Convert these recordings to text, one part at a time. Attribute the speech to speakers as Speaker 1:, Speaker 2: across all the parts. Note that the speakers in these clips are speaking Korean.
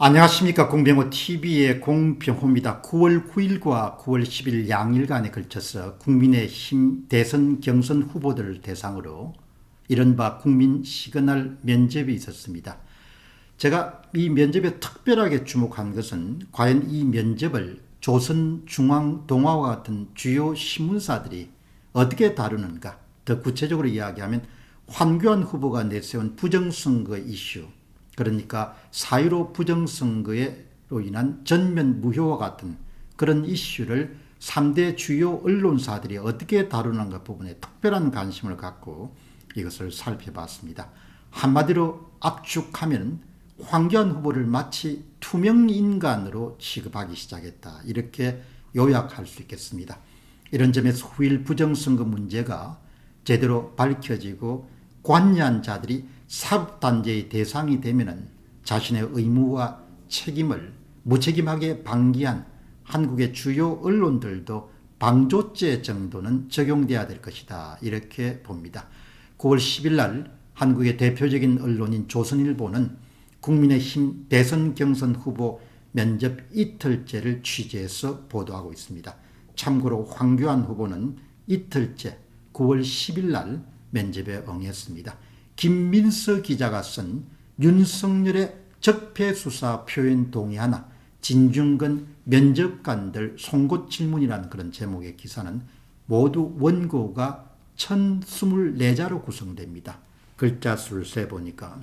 Speaker 1: 안녕하십니까. 공병호TV의 공병호입니다. 9월 9일과 9월 10일 양일간에 걸쳐서 국민의힘 대선 경선 후보들을 대상으로 이른바 국민 시그널 면접이 있었습니다. 제가 이 면접에 특별하게 주목한 것은 과연 이 면접을 조선중앙동아와 같은 주요 신문사들이 어떻게 다루는가. 더 구체적으로 이야기하면 황교안 후보가 내세운 부정선거 이슈, 그러니까 4.15 부정선거로 인한 전면 무효와 같은 그런 이슈를 3대 주요 언론사들이 어떻게 다루는가 부분에 특별한 관심을 갖고 이것을 살펴봤습니다. 한마디로 압축하면 황교안 후보를 마치 투명인간으로 취급하기 시작했다, 이렇게 요약할 수 있겠습니다. 이런 점에서 후일 부정선거 문제가 제대로 밝혀지고 관여한 자들이 사법단죄의 대상이 되면 자신의 의무와 책임을 무책임하게 방기한 한국의 주요 언론들도 방조죄 정도는 적용돼야 될 것이다, 이렇게 봅니다. 9월 10일 날 한국의 대표적인 언론인 조선일보는 국민의힘 대선 경선 후보 면접 이틀째를 취재해서 보도하고 있습니다. 참고로 황교안 후보는 이틀째 9월 10일 날 면접에 응했습니다. 김민서 기자가 쓴 윤석열의 적폐수사 표현 동의하나 진중근 면접관들 송곳 질문이라는 그런 제목의 기사는 모두 원고가 1024자로 구성됩니다. 글자 수를 세보니까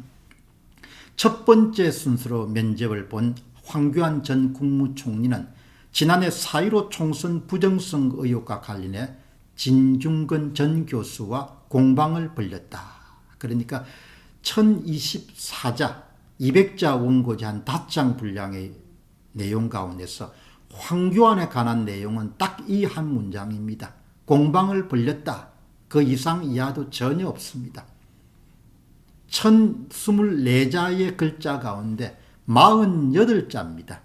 Speaker 1: 첫 번째 순서로 면접을 본 황교안 전 국무총리는 지난해 4.15 총선 부정선거 의혹과 관련해 진중근 전 교수와 공방을 벌였다. 그러니까 1024자, 200자 원고지 한 5장 분량의 내용 가운데서 황교안에 관한 내용은 딱 이 한 문장입니다. 공방을 벌였다. 그 이상 이하도 전혀 없습니다. 1024자의 글자 가운데 48자입니다.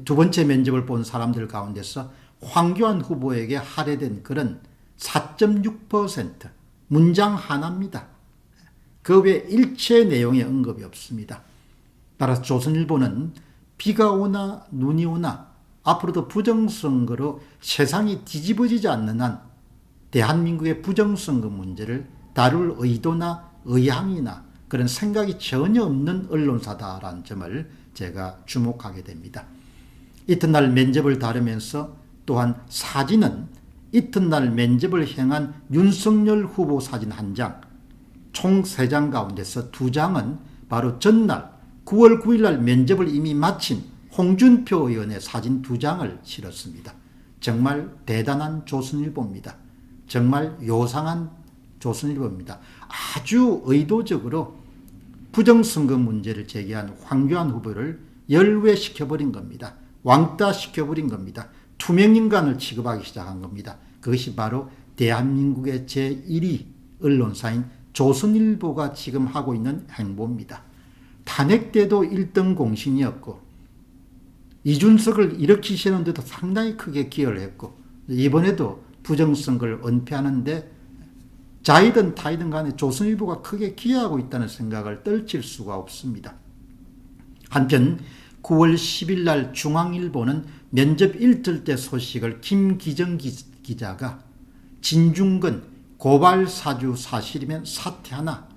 Speaker 1: 두 번째 면접을 본 사람들 가운데서 황교안 후보에게 할애된 글은 4.6%, 문장 하나입니다. 그 외 일체 내용의 언급이 없습니다. 따라서 조선일보는 비가 오나 눈이 오나 앞으로도 부정선거로 세상이 뒤집어지지 않는 한 대한민국의 부정선거 문제를 다룰 의도나 의향이나 그런 생각이 전혀 없는 언론사다라는 점을 제가 주목하게 됩니다. 이튿날 면접을 다루면서 또한 사진은 이튿날 면접을 행한 윤석열 후보 사진 1장, 총 3장 가운데서 2장은 바로 전날 9월 9일 날 면접을 이미 마친 홍준표 의원의 사진 2장을 실었습니다. 정말 대단한 조선일보입니다. 정말 요상한 조선일보입니다. 아주 의도적으로 부정선거 문제를 제기한 황교안 후보를 열외시켜버린 겁니다. 왕따시켜버린 겁니다. 투명인간을 취급하기 시작한 겁니다. 그것이 바로 대한민국의 제1위 언론사인 조선일보가 지금 하고 있는 행보입니다. 탄핵 때도 1등 공신이었고 이준석을 일으키시는 데도 상당히 크게 기여를 했고 이번에도 부정선거를 은폐하는데 자이든 타이든 간에 조선일보가 크게 기여하고 있다는 생각을 떨칠 수가 없습니다. 한편 9월 10일 날 중앙일보는 면접 일틀째 소식을 김기정 기자가 진중근 고발 사주 사실이면 사퇴하나,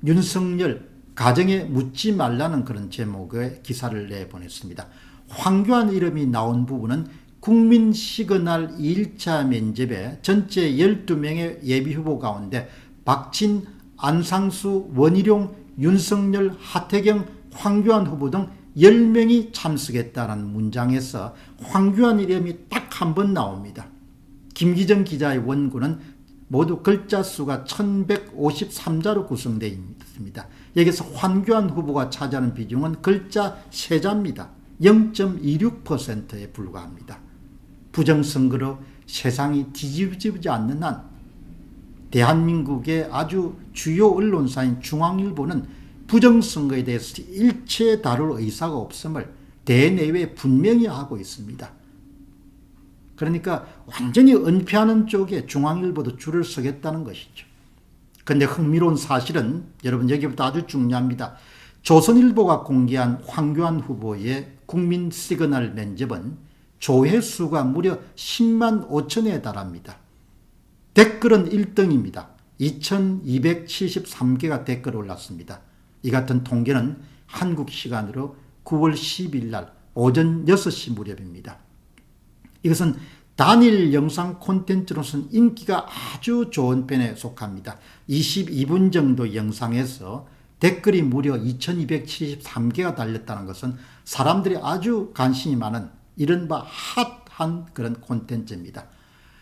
Speaker 1: 윤석열 가정에 묻지 말라는 그런 제목의 기사를 내보냈습니다. 황교안 이름이 나온 부분은 국민 시그널 2일차 면접에 전체 12명의 예비후보 가운데 박진, 안상수, 원희룡, 윤석열, 하태경, 황교안 후보 등 10명이 참석했다는 문장에서 황교안 이름이 딱 한 번 나옵니다. 김기정 기자의 원고는 모두 글자 수가 1153자로 구성되어 있습니다. 여기서 황교안 후보가 차지하는 비중은 글자 3자입니다. 0.26%에 불과합니다. 부정선거로 세상이 뒤집어지지 않는 한 대한민국의 아주 주요 언론사인 중앙일보는 부정선거에 대해서 일체 다룰 의사가 없음을 대내외 분명히 하고 있습니다. 그러니까 완전히 은폐하는 쪽에 중앙일보도 줄을 서겠다는 것이죠. 그런데 흥미로운 사실은 여러분 여기부터 아주 중요합니다. 조선일보가 공개한 황교안 후보의 국민 시그널 면접은 조회수가 무려 10만 5천에 달합니다. 댓글은 1등입니다. 2273개가 댓글 올랐습니다. 이 같은 통계는 한국 시간으로 9월 10일 날 오전 6시 무렵입니다. 이것은 단일 영상 콘텐츠로서는 인기가 아주 좋은 편에 속합니다. 22분 정도 영상에서 댓글이 무려 2273개가 달렸다는 것은 사람들이 아주 관심이 많은 이른바 핫한 그런 콘텐츠입니다.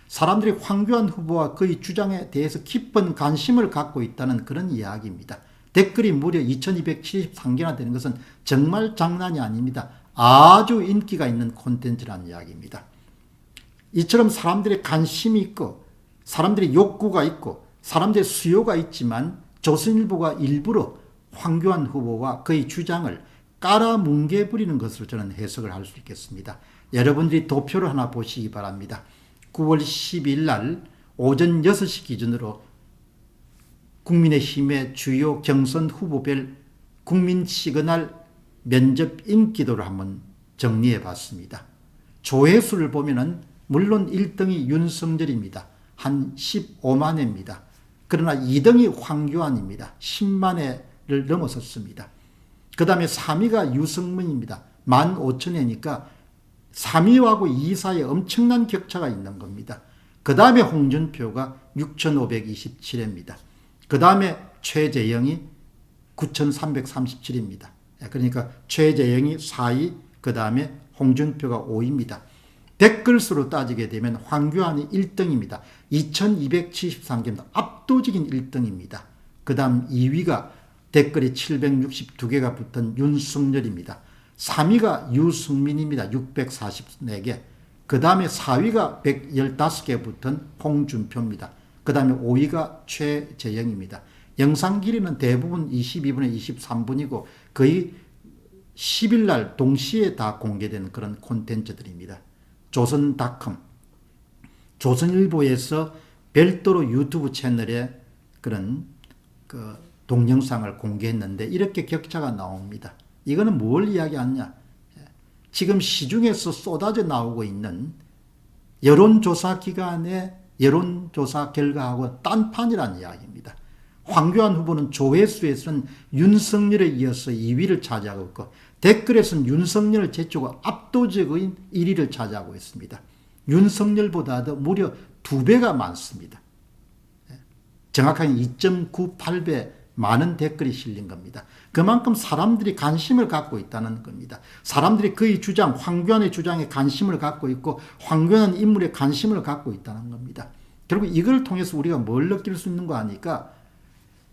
Speaker 1: 사람들이 황교안 후보와 그의 주장에 대해서 깊은 관심을 갖고 있다는 그런 이야기입니다. 댓글이 무려 2273개나 되는 것은 정말 장난이 아닙니다. 아주 인기가 있는 콘텐츠라는 이야기입니다. 이처럼 사람들의 관심이 있고 사람들의 욕구가 있고 사람들의 수요가 있지만 조선일보가 일부러 황교안 후보와 그의 주장을 깔아뭉개버리는 것으로 저는 해석을 할 수 있겠습니다. 여러분들이 도표를 하나 보시기 바랍니다. 9월 10일 날 오전 6시 기준으로 국민의힘의 주요 경선 후보별 국민 시그널 면접 인기도를 한번 정리해 봤습니다. 조회수를 보면은 물론 1등이 윤석열입니다. 한 15만 회입니다. 그러나 2등이 황교안입니다. 10만 회를 넘어섰습니다. 그 다음에 3위가 유승민입니다. 15,000회니까 3위하고 2위 사이에 엄청난 격차가 있는 겁니다. 그 다음에 홍준표가 6,527회입니다. 그 다음에 최재형이 9,337입니다. 그러니까 최재형이 4위, 그 다음에 홍준표가 5위입니다. 댓글 수로 따지게 되면 황교안이 1등입니다. 2273개입니다. 압도적인 1등입니다. 그 다음 2위가 댓글이 762개가 붙은 윤석열입니다. 3위가 유승민입니다. 644개. 그 다음에 4위가 115개 붙은 홍준표입니다. 그 다음에 5위가 최재형입니다. 영상 길이는 대부분 22분에 23분이고 거의 10일 날 동시에 다 공개된 그런 콘텐츠들입니다. 조선닷컴, 조선일보에서 별도로 유튜브 채널에 그런 동영상을 공개했는데 이렇게 격차가 나옵니다. 이거는 뭘 이야기하느냐? 지금 시중에서 쏟아져 나오고 있는 여론조사 기관의 여론조사 결과하고 딴판이라는 이야기입니다. 황교안 후보는 조회수에서는 윤석열에 이어서 2위를 차지하고 있고 댓글에서는 윤석열을 제치고 압도적인 1위를 차지하고 있습니다. 윤석열보다도 무려 2배가 많습니다. 정확하게 2.98배 많은 댓글이 실린 겁니다. 그만큼 사람들이 관심을 갖고 있다는 겁니다. 사람들이 그의 주장, 황교안의 주장에 관심을 갖고 있고 황교안 인물에 관심을 갖고 있다는 겁니다. 결국 이걸 통해서 우리가 뭘 느낄 수 있는 거 아니까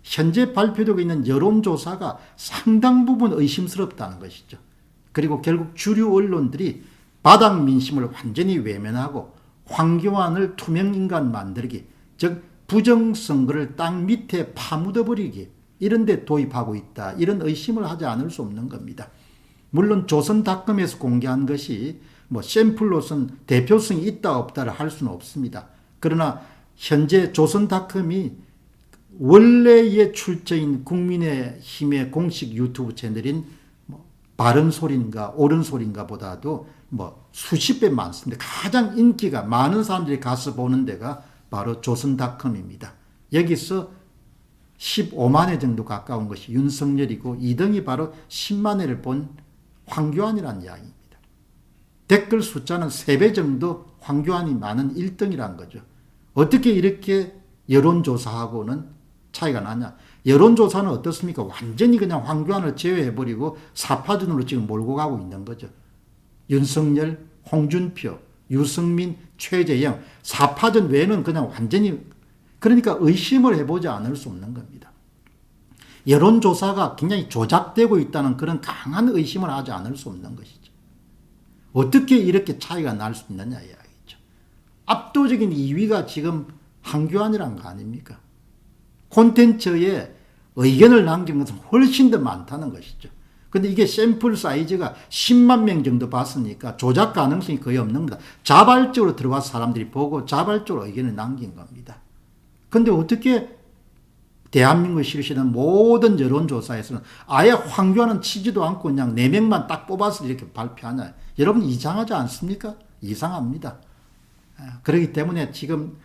Speaker 1: 현재 발표되고 있는 여론조사가 상당 부분 의심스럽다는 것이죠. 그리고 결국 주류 언론들이 바닥 민심을 완전히 외면하고 황교안을 투명인간 만들기, 즉 부정선거를 땅 밑에 파묻어버리기 이런 데 도입하고 있다. 이런 의심을 하지 않을 수 없는 겁니다. 물론 조선닷컴에서 공개한 것이 샘플로서는 대표성이 있다 없다를 할 수는 없습니다. 그러나 현재 조선닷컴이 원래의 출처인 국민의힘의 공식 유튜브 채널인 바른소리인가 옳은소리인가 보다도 수십 배 많습니다. 가장 인기가 많은 사람들이 가서 보는 데가 바로 조선닷컴입니다. 여기서 15만 회 정도 가까운 것이 윤석열이고 2등이 바로 10만 회를 본 황교안이라는 이야기입니다. 댓글 숫자는 3배 정도 황교안이 많은 1등이라는 거죠. 어떻게 이렇게 여론조사하고는 차이가 나냐. 여론조사는 어떻습니까? 완전히 그냥 황교안을 제외해버리고 사파전으로 지금 몰고 가고 있는 거죠. 윤석열, 홍준표, 유승민, 최재형 사파전 외에는 그냥 완전히 그러니까 의심을 해보지 않을 수 없는 겁니다. 여론조사가 굉장히 조작되고 있다는 그런 강한 의심을 하지 않을 수 없는 것이죠. 어떻게 이렇게 차이가 날 수 있느냐 이야기죠. 압도적인 2위가 지금 황교안이란 거 아닙니까? 콘텐츠에 의견을 남긴 것은 훨씬 더 많다는 것이죠. 근데 이게 샘플 사이즈가 10만 명 정도 봤으니까 조작 가능성이 거의 없는 겁니다. 자발적으로 들어와서 사람들이 보고 자발적으로 의견을 남긴 겁니다. 근데 어떻게 대한민국에 실시하는 모든 여론조사에서는 아예 황교안은 치지도 않고 그냥 4명만 딱 뽑아서 이렇게 발표하냐. 여러분 이상하지 않습니까? 이상합니다. 그렇기 때문에 지금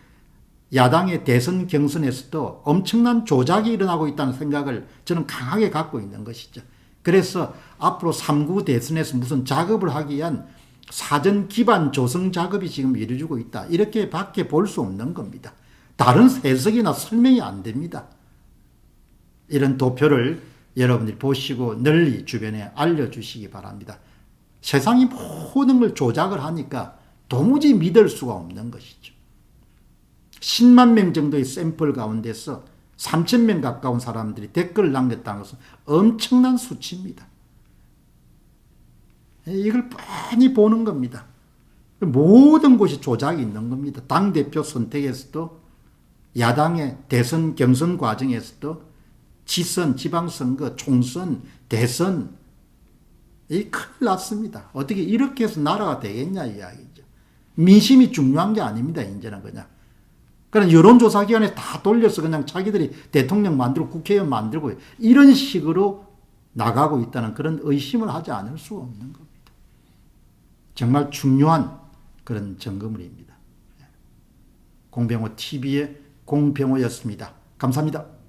Speaker 1: 야당의 대선 경선에서도 엄청난 조작이 일어나고 있다는 생각을 저는 강하게 갖고 있는 것이죠. 그래서 앞으로 3구 대선에서 무슨 작업을 하기 위한 사전 기반 조성 작업이 지금 이루어지고 있다. 이렇게 밖에 볼 수 없는 겁니다. 다른 해석이나 설명이 안 됩니다. 이런 도표를 여러분들이 보시고 널리 주변에 알려주시기 바랍니다. 세상이 모든 걸 조작을 하니까 도무지 믿을 수가 없는 것이죠. 10만 명 정도의 샘플 가운데서 3,000명 가까운 사람들이 댓글을 남겼다는 것은 엄청난 수치입니다. 이걸 뻔히 보는 겁니다. 모든 곳이 조작이 있는 겁니다. 당대표 선택에서도 야당의 대선 경선 과정에서도 지선, 지방선거, 총선, 대선 이 큰일 났습니다. 어떻게 이렇게 해서 나라가 되겠냐 이야기죠. 민심이 중요한 게 아닙니다. 이제는 그냥. 그냥 여론조사 기관에 다 돌려서 그냥 자기들이 대통령 만들고 국회의원 만들고 이런 식으로 나가고 있다는 그런 의심을 하지 않을 수가 없는 겁니다. 정말 중요한 그런 점검물입니다. 공병호 TV의 공병호였습니다. 감사합니다.